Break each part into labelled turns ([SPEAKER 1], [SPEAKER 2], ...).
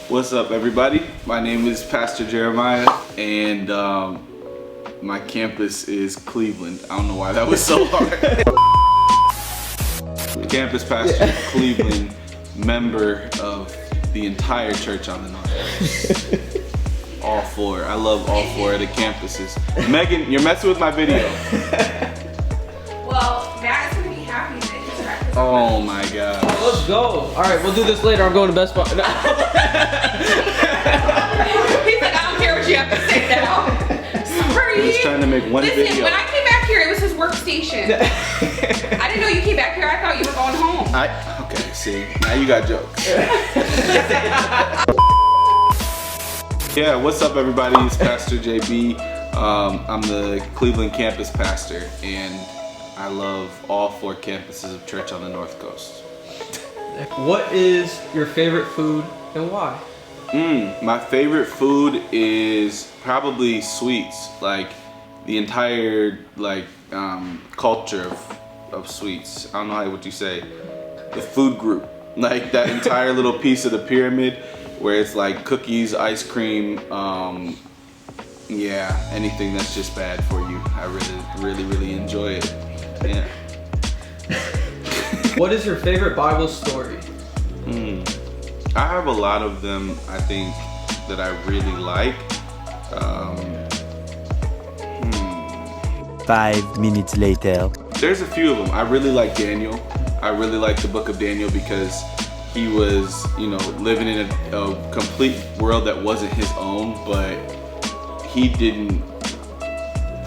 [SPEAKER 1] What's up, everybody? My name is Pastor Jeremiah, and my campus is Cleveland. I don't know why that was so hard. Campus pastor, Cleveland, member of the entire church on the North. All four. I love all four of the campuses. Megan, you're messing with my video.
[SPEAKER 2] Well, Matt is gonna be happy that he's practicing.
[SPEAKER 1] Oh my god.
[SPEAKER 3] Let's go. All right, we'll do this later. I'm going to Best Buy. No.
[SPEAKER 2] He's like, I don't care what you have to say now. Sorry.
[SPEAKER 1] He's trying to make one
[SPEAKER 2] Listen,
[SPEAKER 1] video.
[SPEAKER 2] when I came back here, it was his workstation. I didn't know you came back here. I thought you were going home.
[SPEAKER 1] Okay, see, now you got jokes. Yeah, what's up, everybody? It's Pastor JB. I'm the Cleveland campus pastor, and I love all four campuses of church on the North Coast.
[SPEAKER 3] What is your favorite food and why?
[SPEAKER 1] My favorite food is probably sweets. Like the entire culture of sweets. I don't know what you say. The food group, like that entire little piece of the pyramid, where it's like cookies, ice cream. Yeah, anything that's just bad for you. I really enjoy it. Yeah.
[SPEAKER 3] What is your favorite Bible story?
[SPEAKER 1] I have a lot of them, I think, that I really like.
[SPEAKER 4] 5 minutes later.
[SPEAKER 1] There's a few of them. I really like Daniel. I really like the book of Daniel because he was, living in a complete world that wasn't his own, but he didn't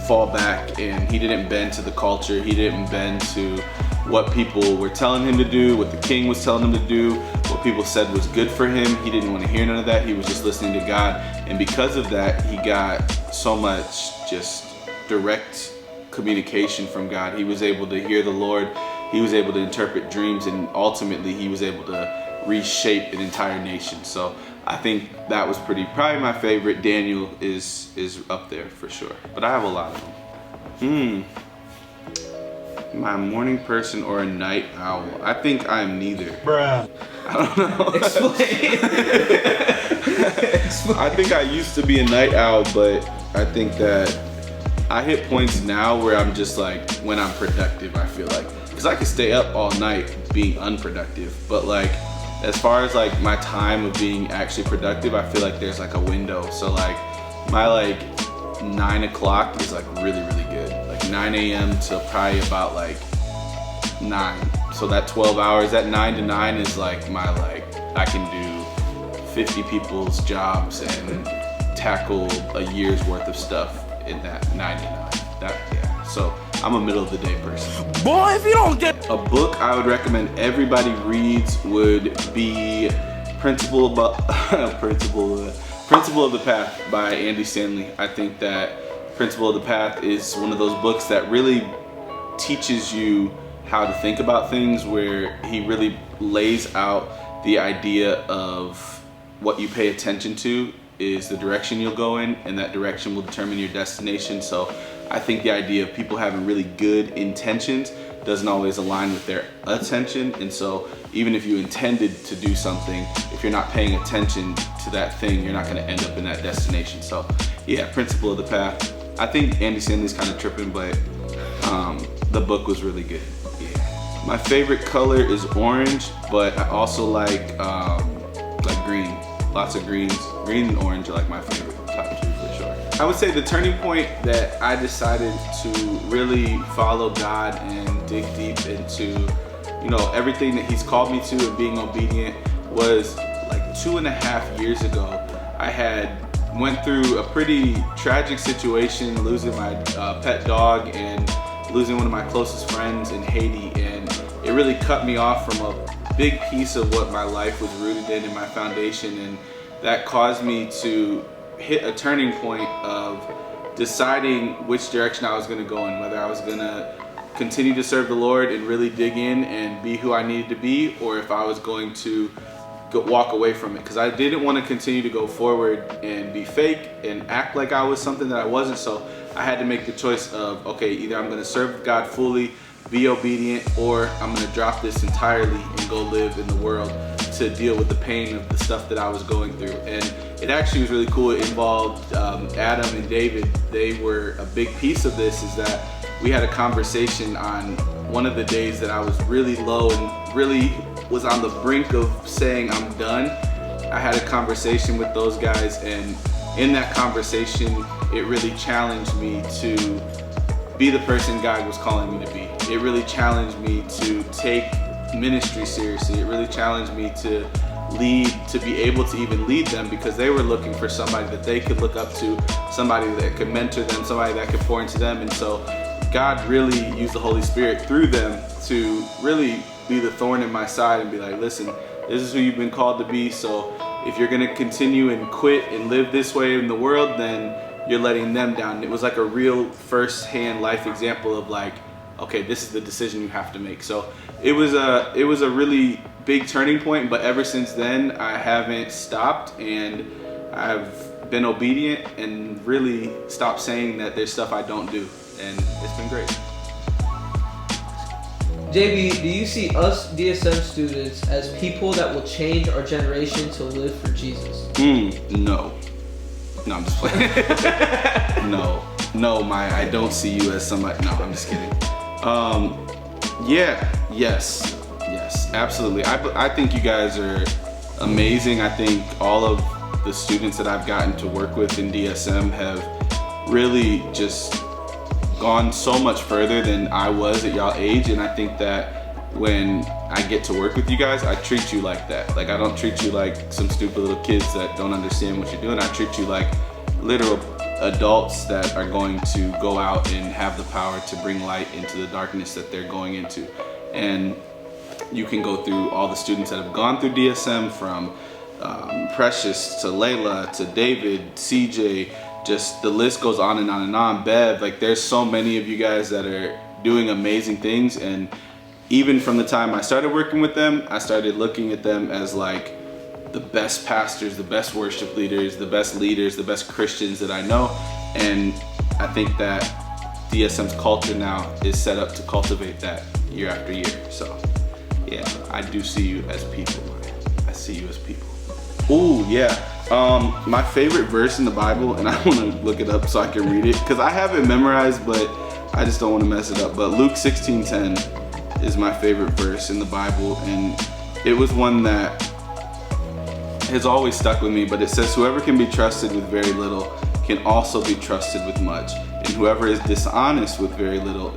[SPEAKER 1] fall back and he didn't bend to the culture. He didn't bend to what people were telling him to do, what the king was telling him to do, what people said was good for him. He didn't want to hear none of that. He was just listening to God. And because of that, he got so much just direct communication from God. He was able to hear the Lord. He was able to interpret dreams, and ultimately he was able to reshape an entire nation. So I think that was probably my favorite. Daniel is up there for sure, but I have a lot of them. Am I a morning person or a night owl? I think I'm neither.
[SPEAKER 4] Bruh.
[SPEAKER 1] I don't know.
[SPEAKER 3] Explain.
[SPEAKER 1] I think I used to be a night owl, but I think that I hit points now where I'm just like, when I'm productive, I feel like, because I could stay up all night being unproductive, but like as far as like my time of being actually productive, I feel like there's like a window. So like my 9 o'clock is like really good, like 9 a.m. to probably about like 9. So that 12 hours, that 9 to 9 is like my I can do 50 people's jobs and tackle a year's worth of stuff in that 9 to 9. So I'm a middle of the day person.
[SPEAKER 4] Boy, if you don't get
[SPEAKER 1] A book I would recommend everybody reads would be Principle of the Path by Andy Stanley. I think that Principle of the Path is one of those books that really teaches you how to think about things, where he really lays out the idea of what you pay attention to is the direction you'll go in, and that direction will determine your destination. So I think the idea of people having really good intentions doesn't always align with their attention, and so even if you intended to do something, if you're not paying attention to that thing, you're not going to end up in that destination. So yeah, Principle of the Path. I think Andy Stanley's kind of tripping, but the book was really good. Yeah. My favorite color is orange, but I also like green. Lots of greens. Green and orange are like my favorite top two for sure. I would say the turning point that I decided to really follow God and dig deep into, everything that He's called me to and being obedient was like 2.5 years ago. I had went through a pretty tragic situation, losing my pet dog and losing one of my closest friends in Haiti, and it really cut me off from a big piece of what my life was rooted in and my foundation, and that caused me to hit a turning point of deciding which direction I was going to go in, whether I was going to continue to serve the Lord and really dig in and be who I needed to be, or if I was going to walk away from it, because I didn't want to continue to go forward and be fake and act like I was something that I wasn't. So I had to make the choice of, okay, either I'm going to serve God fully be obedient, or I'm gonna drop this entirely and go live in the world to deal with the pain of the stuff that I was going through. And it actually was really cool. It involved Adam and David. They were a big piece of this, is that we had a conversation on one of the days that I was really low and really was on the brink of saying I'm done. I had a conversation with those guys, and in that conversation, it really challenged me to be the person God was calling me to be. It really challenged me to take ministry seriously. It really challenged me to lead, to be able to even lead them, because they were looking for somebody that they could look up to, somebody that could mentor them, somebody that could pour into them. And so God really used the Holy Spirit through them to really be the thorn in my side and be like, listen, this is who you've been called to be. So if you're gonna continue and quit and live this way in the world, then you're letting them down. It was like a real first-hand life example of like, okay, this is the decision you have to make. So it was a really big turning point, but ever since then, I haven't stopped, and I've been obedient and really stopped saying that there's stuff I don't do, and it's been great.
[SPEAKER 3] JB, do you see us DSM students as people that will change our generation to live for Jesus?
[SPEAKER 1] No. No, I'm just playing. No, I don't see you as somebody. No, I'm just kidding. Yes, absolutely. I think you guys are amazing. I think all of the students that I've gotten to work with in DSM have really just gone so much further than I was at y'all age, and I think that when I get to work with you guys, I treat you like that. Like, I don't treat you like some stupid little kids that don't understand what you're doing. I treat you like literal adults that are going to go out and have the power to bring light into the darkness that they're going into. And you can go through all the students that have gone through DSM, from Precious to Layla to David, CJ, just the list goes on and on and on. Bev, like, there's so many of you guys that are doing amazing things. And even from the time I started working with them, I started looking at them as like the best pastors, the best worship leaders, the best Christians that I know. And I think that DSM's culture now is set up to cultivate that year after year. So yeah, I do see you as people. I see you as people. Ooh, yeah. My favorite verse in the Bible, and I want to look it up so I can read it, because I have it memorized, but I just don't want to mess it up. But Luke 16:10 is my favorite verse in the Bible, and it was one that has always stuck with me. But it says, whoever can be trusted with very little can also be trusted with much, and whoever is dishonest with very little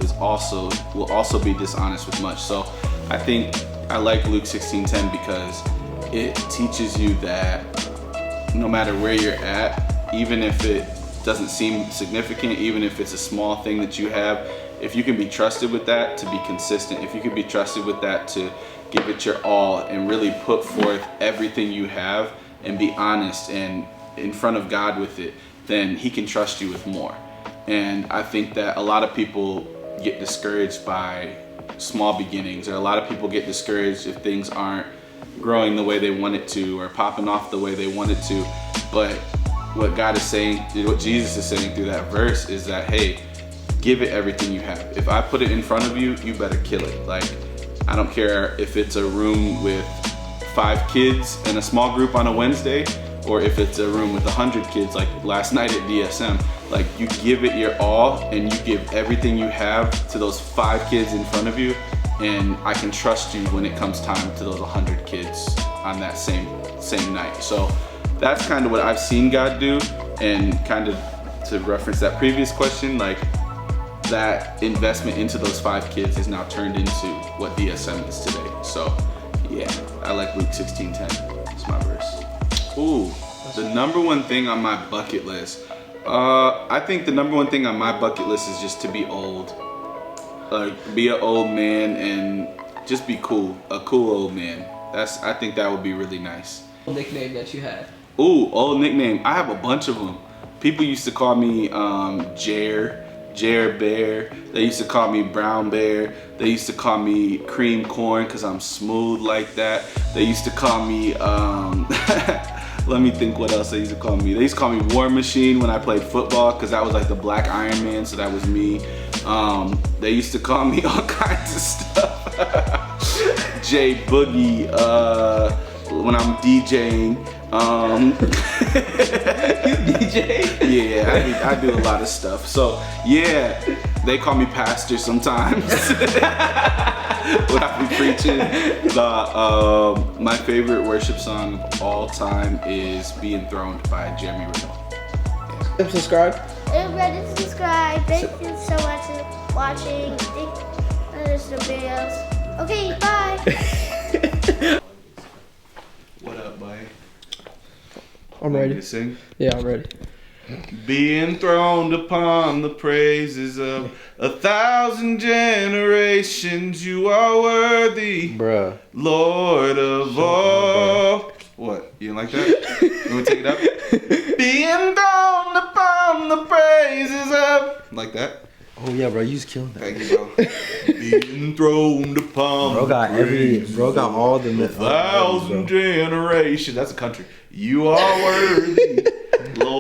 [SPEAKER 1] will also be dishonest with much. So I think I like Luke 16:10 because it teaches you that no matter where you're at, even if it doesn't seem significant, even if it's a small thing that you have, if you can be trusted with that to be consistent, if you can be trusted with that to give it your all and really put forth everything you have and be honest and in front of God with it, then He can trust you with more. And I think that a lot of people get discouraged by small beginnings, or a lot of people get discouraged if things aren't growing the way they want it to, or popping off the way they want it to. But what God is saying, what Jesus is saying through that verse is that, hey, give it everything you have. If I put it in front of you, you better kill it. Like, I don't care if it's a room with 5 kids in a small group on a Wednesday, or if it's a room with 100 kids like last night at DSM. Like, you give it your all and you give everything you have to those 5 kids in front of you, and I can trust you when it comes time to those 100 kids on that same night. So that's kind of what I've seen God do. And kind of to reference that previous question, like, that investment into those 5 kids is now turned into what DSM is today. So yeah, I like Luke 16:10. It's my verse. Ooh, the number one thing on my bucket list. I think the number one thing on my bucket list is just to be old. Like, be an old man and just be cool. A cool old man. I think that would be really nice.
[SPEAKER 3] Nickname that you had?
[SPEAKER 1] Ooh, old nickname. I have a bunch of them. People used to call me Jer Bear. They used to call me Brown Bear. They used to call me Cream Corn because I'm smooth like that. They used to call me, let me think what else they used to call me. They used to call me War Machine when I played football because that was like the Black Iron Man, so that was me. They used to call me all kinds of stuff. J Boogie, when I'm DJing.
[SPEAKER 3] You DJ?
[SPEAKER 1] Yeah, I do a lot of stuff. So yeah, they call me pastor sometimes when I be preaching. My favorite worship song of all time is "Be Enthroned" by Jeremy Riddle.
[SPEAKER 3] Subscribe.
[SPEAKER 5] Everybody subscribe. Thank you so much for watching. Thank you for the videos. Okay, bye.
[SPEAKER 1] What up, buddy?
[SPEAKER 3] I'm
[SPEAKER 1] Want me
[SPEAKER 3] ready.
[SPEAKER 1] to sing?
[SPEAKER 3] Yeah, I'm ready.
[SPEAKER 1] Be enthroned upon the praises of 1,000 generations. You are worthy,
[SPEAKER 6] Bruh.
[SPEAKER 1] Lord of all. What? You didn't like that? You want to take it up? Be enthroned upon the praises of. Like that?
[SPEAKER 6] Oh yeah, bro, you just killing that.
[SPEAKER 1] Thank you, bro. Be enthroned upon
[SPEAKER 6] Bro got
[SPEAKER 1] the
[SPEAKER 6] every,
[SPEAKER 1] praises
[SPEAKER 6] bro got all the
[SPEAKER 1] of 1,000 generations. That's a country. You are worthy,